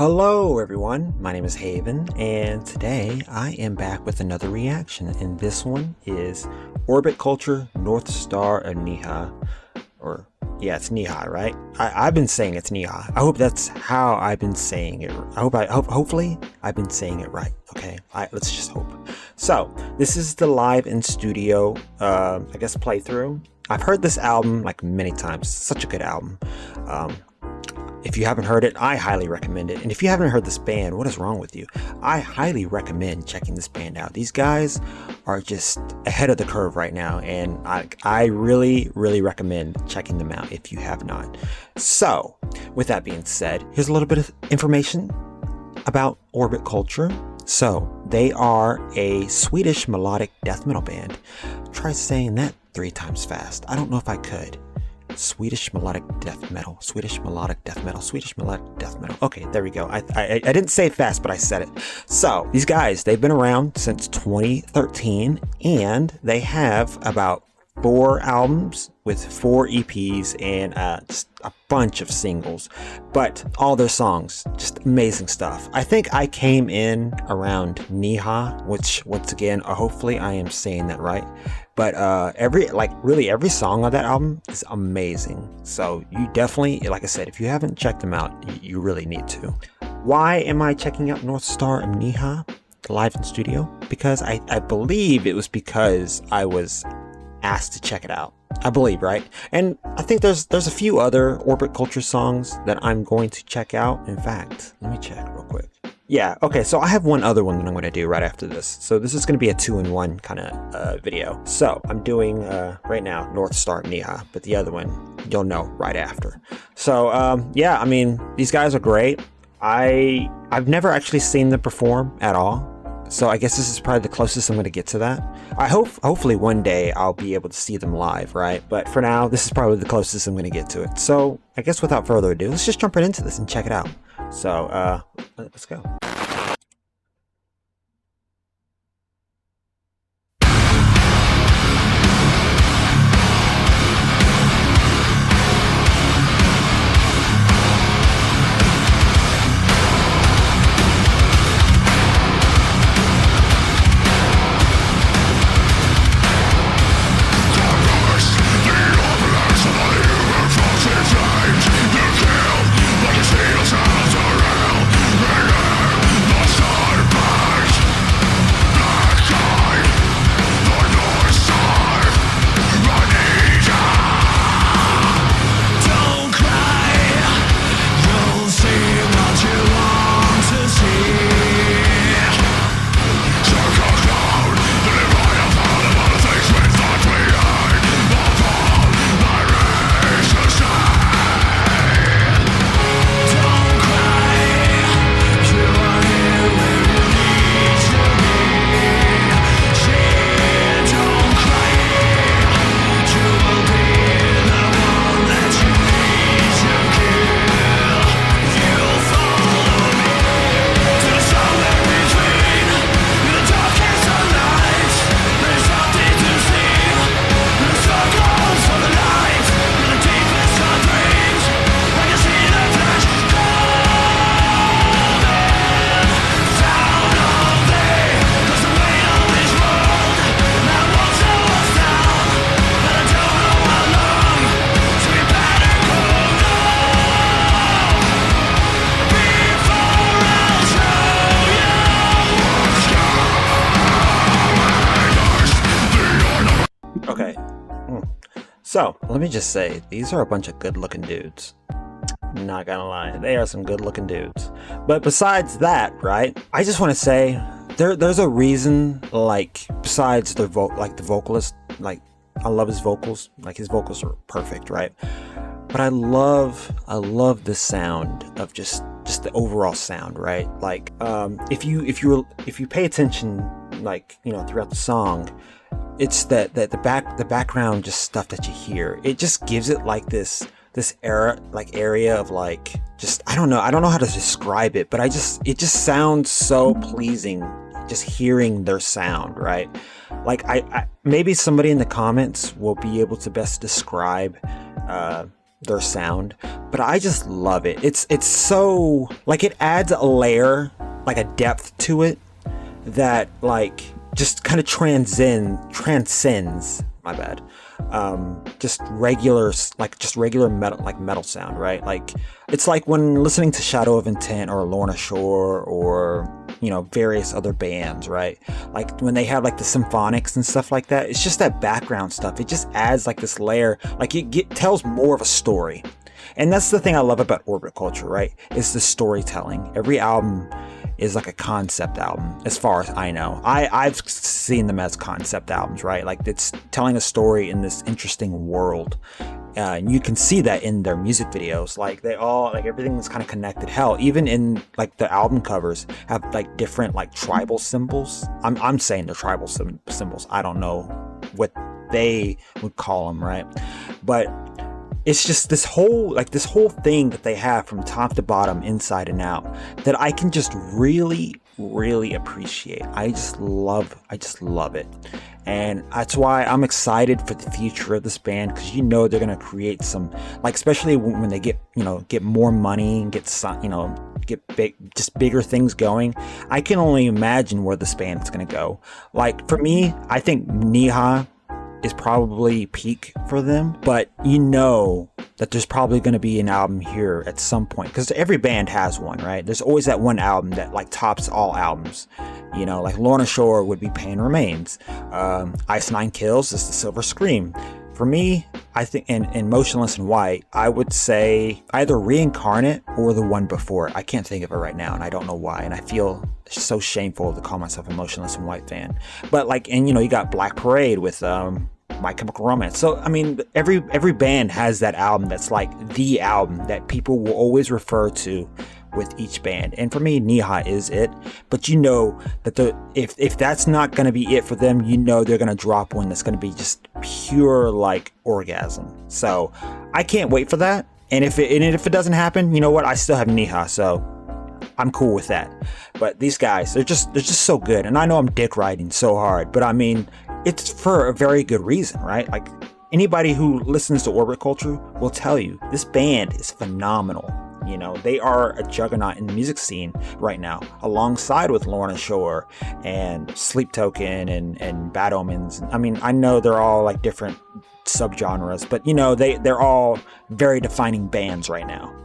Hello everyone, my name is Haven, and today I am back with another reaction, and this one is Orbit Culture North Star of Nija. Or, yeah, it's Nija, right? I've been saying it's Nija. I hope that's how I've been saying it. Hopefully I've been saying it right, okay? Let's just hope. So, this is the live in studio, I guess, playthrough. I've heard this album like many times. It's such a good album. If you haven't heard it, I highly recommend it. And if you haven't heard this band, what is wrong with you? I highly recommend checking this band out. These guys are just ahead of the curve right now, and I really recommend checking them out if you have not. So, with that being said, here's a little bit of information about Orbit Culture. So, they are a Swedish melodic death metal band. Try saying that 3 times fast. I don't know if I could. Swedish melodic death metal, Swedish melodic death metal, Swedish melodic death metal. Okay, there we go. I didn't say it fast, but I said it. So these guys, they've been around since 2013, and they have about 4 albums with 4 EPs and just a bunch of singles, but all their songs, just amazing stuff. I think I came in around Nija, which once again, hopefully I am saying that right. But really every song on that album is amazing. So you definitely, like I said, if you haven't checked them out, you really need to. Why am I checking out North Star and Nija live in studio? Because I believe it was because I was asked to check it out. I believe, right? And I think there's a few other Orbit Culture songs that I'm going to check out. In fact, let me check real quick. Yeah, okay, so I have one other one that I'm going to do right after this. So this is going to be a 2-in-1 kind of video. So I'm doing right now North Star Nija, but the other one you'll know right after. So yeah, I mean, these guys are great. I've never actually seen them perform at all. So I guess this is probably the closest I'm going to get to that. Hopefully one day I'll be able to see them live, right? But for now, this is probably the closest I'm going to get to it. So I guess without further ado, let's just jump right into this and check it out. So let's go. Okay, so let me just say, these are a bunch of good looking dudes. Not gonna lie, they are some good looking dudes. But besides that, right, I just want to say there's a reason, like, besides the vocalist, like, I love his vocals, like his vocals are perfect, right? But I love the sound of just the overall sound, right? Like if you pay attention, like, you know, throughout the song, it's that the background just stuff that you hear. It just gives it like this area of, like, just I don't know how to describe it, but it just sounds so pleasing just hearing their sound, right? Like I maybe somebody in the comments will be able to best describe their sound, but I just love it. It's so like it adds a layer, like a depth to it that like just kind of transcends my bad just regular metal sound, right? Like it's like when listening to Shadow of Intent or Lorna Shore or various other bands, right? Like when they have like the symphonics and stuff like that, it's just that background stuff. It just adds like this layer, like it tells more of a story. And that's the thing I love about Orbit Culture, right? Is the storytelling. Every album is like a concept album, as far as I know. I've seen them as concept albums, right? Like it's telling a story in this interesting world. And you can see that in their music videos. Like they all, like everything's kind of connected. Hell, even in like the album covers have like different like tribal symbols. I'm saying they're tribal symbols. I don't know what they would call them, right? But it's just this whole thing that they have from top to bottom, inside and out, that I can just really appreciate. I just love it. And that's why I'm excited for the future of this band, because they're going to create some, like, especially when they get more money and get bigger things going. I can only imagine where this band is going to go. Like for me, I think Nija is probably peak for them, but that there's probably going to be an album here at some point, because every band has one, right? There's always that one album that like tops all albums, like Lorna Shore would be Pain Remains, Ice Nine Kills is The Silver Scream. For me, I think in Motionless in White, I would say either Reincarnate or the one before. I can't think of it right now, and I don't know why, and I feel so shameful to call myself a Motionless in White fan. But like, and you got Black Parade with My Chemical Romance. So I mean, every band has that album that's like the album that people will always refer to with each band. And for me, Nija is it. But that if that's not going to be it for them, they're going to drop one that's going to be just pure like orgasm. So I can't wait for that. And if it doesn't happen, you know what? I still have Nija, so I'm cool with that. But these guys, they're just so good. And I know I'm dick riding so hard, but I mean, it's for a very good reason, right? Like anybody who listens to Orbit Culture will tell you this band is phenomenal. They are a juggernaut in the music scene right now, alongside with Lorna Shore and Sleep Token and Bad Omens. I mean, I know they're all like different subgenres, but they're all very defining bands right now.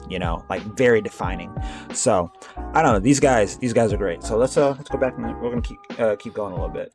Like very defining. So I don't know. These guys are great. So let's go back and we're gonna keep going a little bit.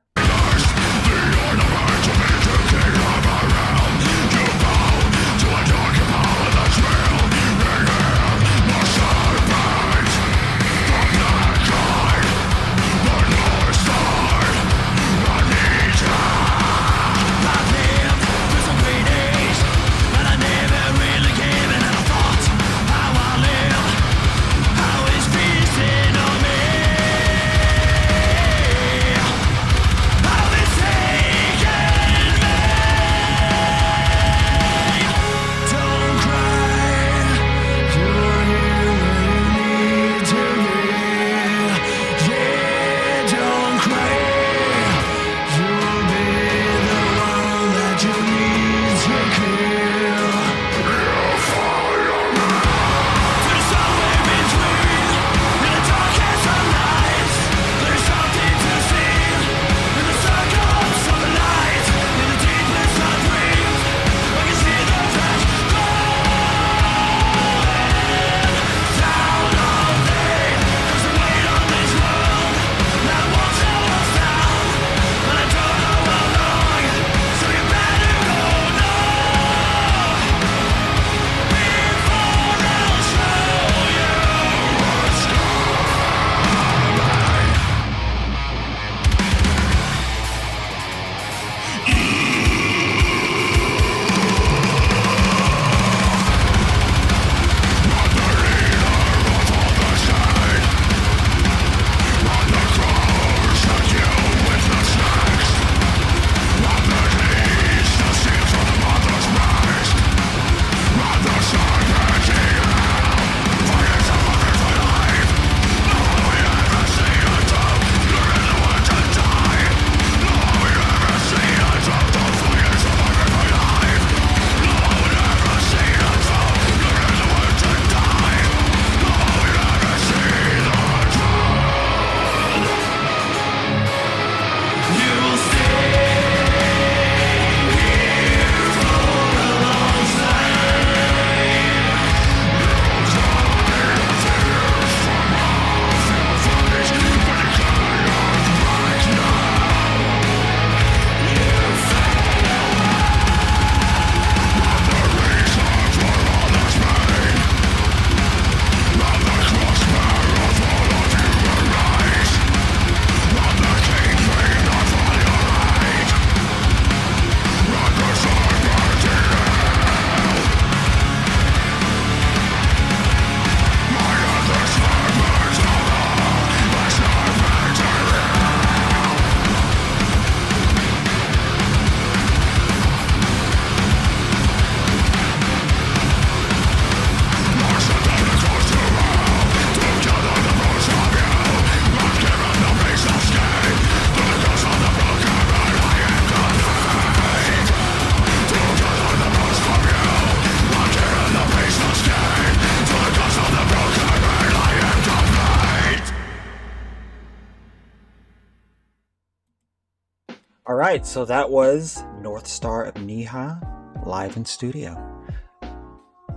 All right, so that was North Star of Nija live in studio.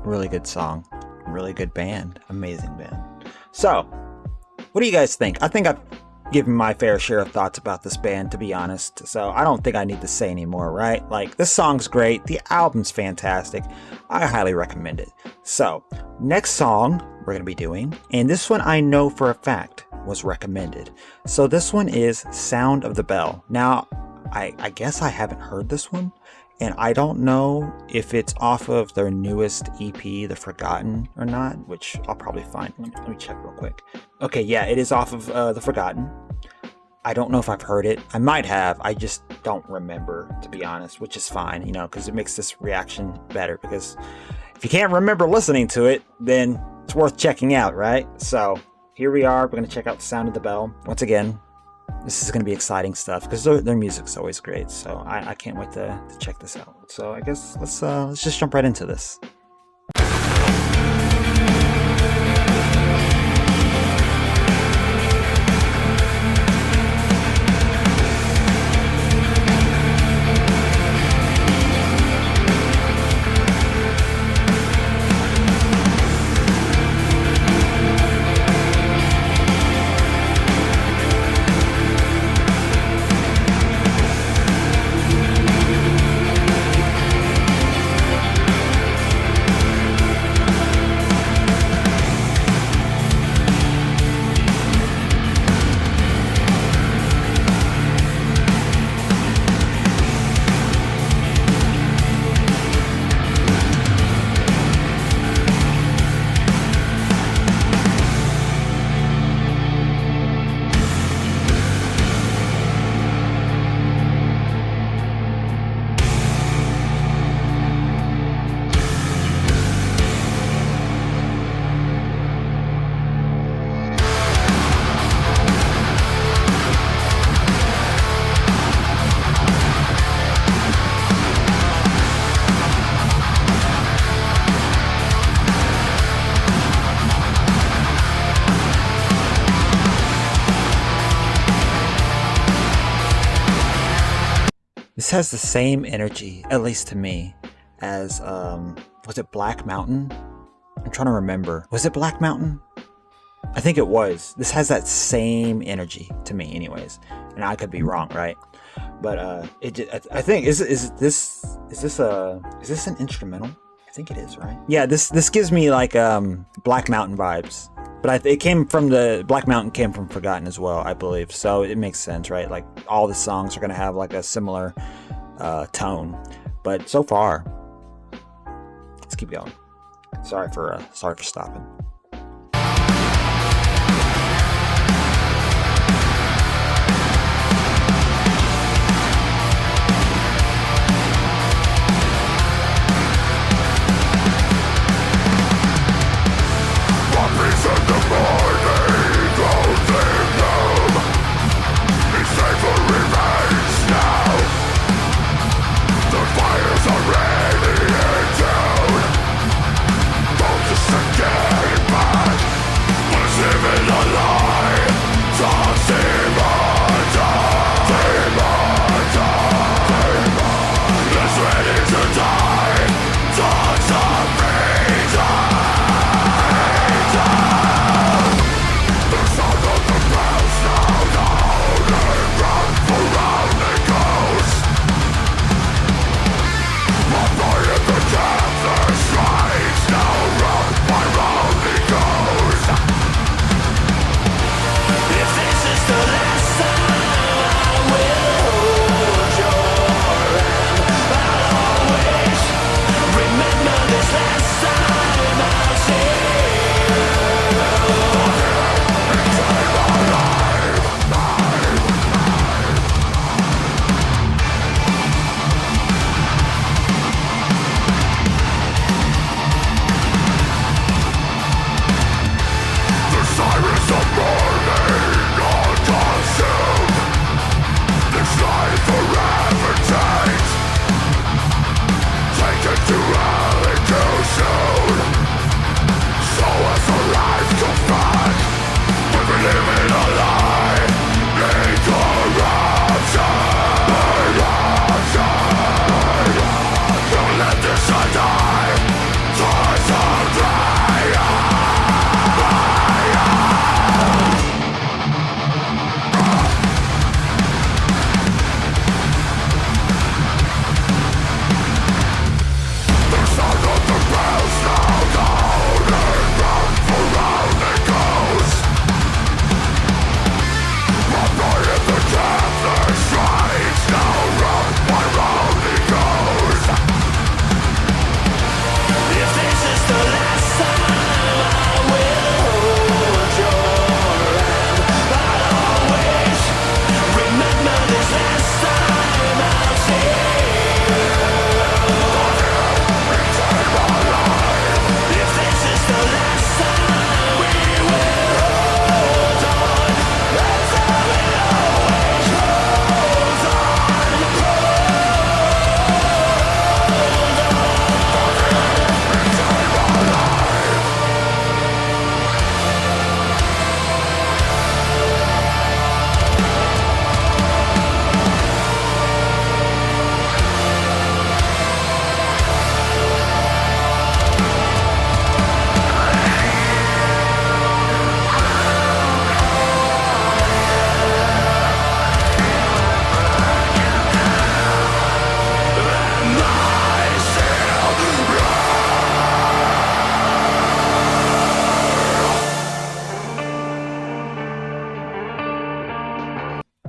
Really good song, really good band, amazing band. So, what do you guys think? I think I've given my fair share of thoughts about this band, to be honest, so I don't think I need to say anymore, right? Like, this song's great, the album's fantastic, I highly recommend it. So, next song we're going to be doing, and this one I know for a fact was recommended. So this one is Sound of the Bell. Now, I guess I haven't heard this one, and I don't know if it's off of their newest EP, The Forgotten, or not, which I'll probably find. Let me check real quick. Okay, yeah, it is off of The Forgotten. I don't know if I've heard it. I might have. I just don't remember, to be honest, which is fine, because it makes this reaction better. Because if you can't remember listening to it, then it's worth checking out, right? So here we are. We're going to check out The Sound of the Bell. Once again, this is going to be exciting stuff because their music's always great. So I can't wait to check this out. So I guess let's just jump right into this. This has the same energy, at least to me, as, was it Black Mountain? I'm trying to remember. Was it Black Mountain? I think it was. This has that same energy to me anyways. And I could be wrong, right? But, I think, is this an instrumental? I think it is, right? Yeah, this gives me like, Black Mountain vibes. But Black Mountain came from Forgotten as well, I believe. So it makes sense, right? Like all the songs are going to have like a similar tone. But so far, let's keep going. Sorry for stopping. Again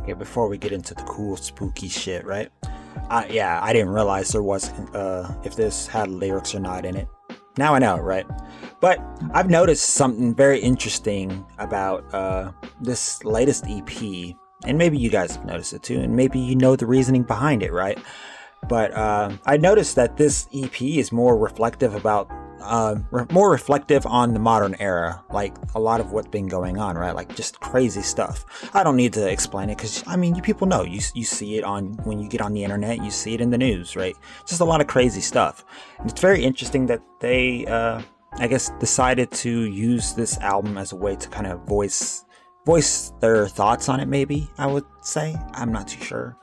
Okay, before we get into the cool, spooky shit, right? Yeah, I didn't realize there wasn't, if this had lyrics or not in it. Now I know, right? But I've noticed something very interesting about this latest EP, and maybe you guys have noticed it too, and maybe you know the reasoning behind it, right? But I noticed that this EP is more reflective on the modern era, like a lot of what's been going on, right? Like just crazy stuff. I don't need to explain it because I mean, you people know. You see it on when you get on the internet, you see it in the news, right? Just a lot of crazy stuff. And it's very interesting that they, I guess, decided to use this album as a way to kind of voice their thoughts on it. Maybe I would say I'm not too sure,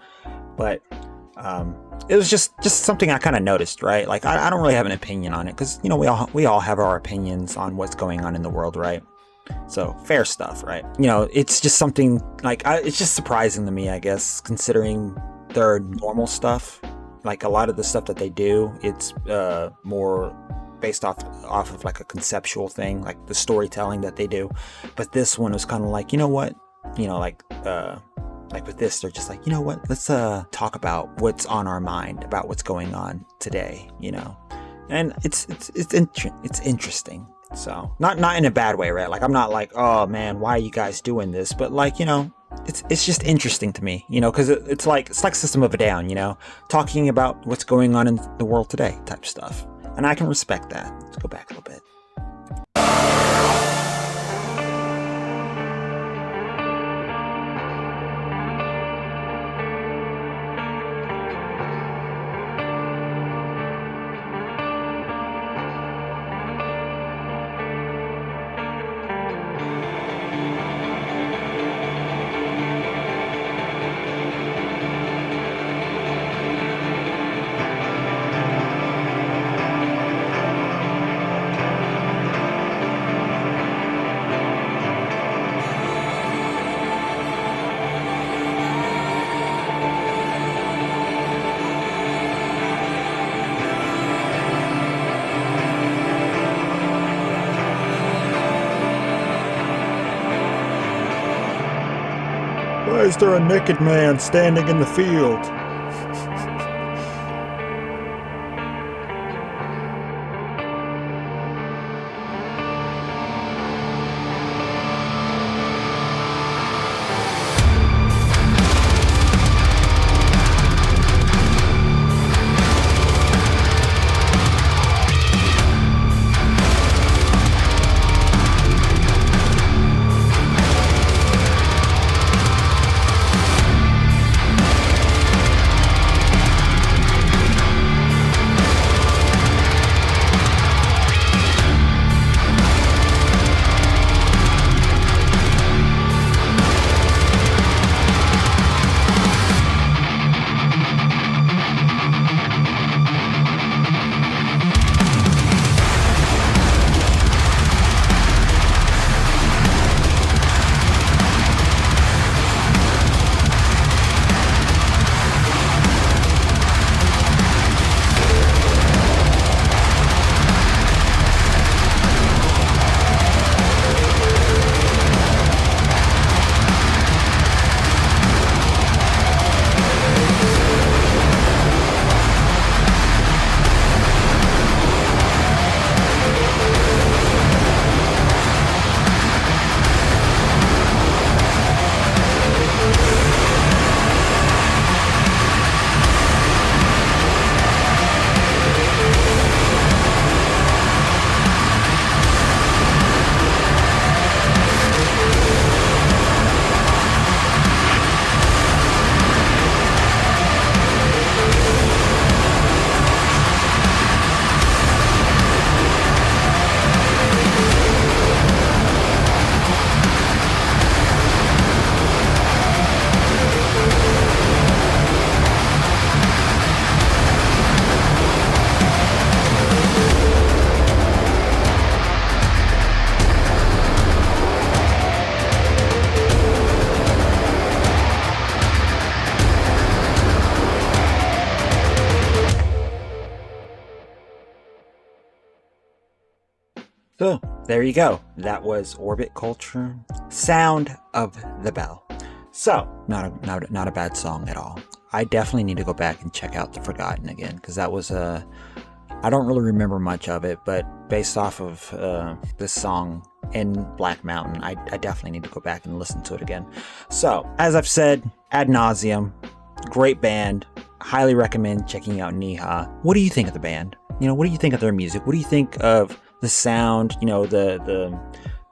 but it was just something I kind of noticed, right? Like I don't really have an opinion on it because you know we all have our opinions on what's going on in the world, right? So fair stuff, right? You know, it's just something like it's just surprising to me, I guess, considering their normal stuff. Like a lot of the stuff that they do, it's more based off of like a conceptual thing, like the storytelling that they do. But this one was kind of like, you know what, you know, like with this, they're just like, you know what, let's talk about what's on our mind, about what's going on today, you know. And it's interesting. So not in a bad way, right? Like I'm not like, oh man, why are you guys doing this? But like, you know, it's just interesting to me, you know, because it's like System of a Down, you know, talking about what's going on in the world today type stuff. And I can respect that. Let's go back a little bit. Why is there a naked man standing in the field? So there you go. That was Orbit Culture, Sound of the Bell. So, not a bad song at all. I definitely need to go back and check out The Forgotten again, because that was I don't really remember much of it, but based off of this song in Black Mountain, I definitely need to go back and listen to it again. So, as I've said ad nauseum, great band. Highly recommend checking out Nija. What do you think of the band? You know, what do you think of their music? What do you think of the sound? You know, the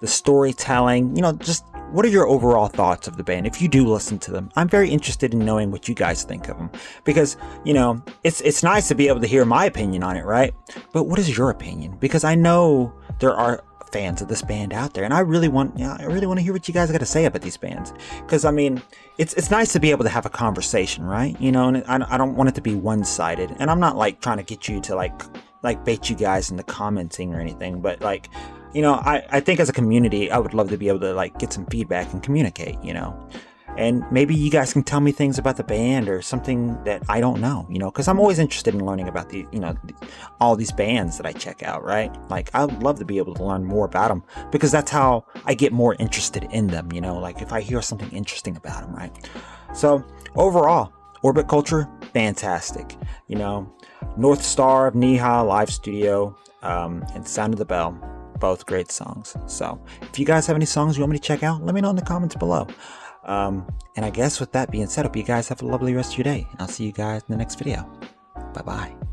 storytelling? You know, just what are your overall thoughts of the band? If you do listen to them, I'm very interested in knowing what you guys think of them, because, you know, it's nice to be able to hear my opinion on it, right? But what is your opinion? Because I know there are fans of this band out there, and I really want to hear what you guys got to say about these bands, because I mean, it's nice to be able to have a conversation, right? You know, and I don't want it to be one-sided, and I'm not like trying to get you to like bait you guys into commenting or anything, but like, you know, I think as a community, I would love to be able to like get some feedback and communicate, you know. And maybe you guys can tell me things about the band or something that I don't know, you know, because I'm always interested in learning about all these bands that I check out, right? Like, I would love to be able to learn more about them, because that's how I get more interested in them, you know, like if I hear something interesting about them, right? So overall, Orbit Culture, fantastic. You know, North Star of Nija Live Studio, and Sound of the Bell, both great songs. So if you guys have any songs you want me to check out, let me know in the comments below. And I guess with that being said, I hope you guys have a lovely rest of your day. I'll see you guys in the next video. Bye-bye.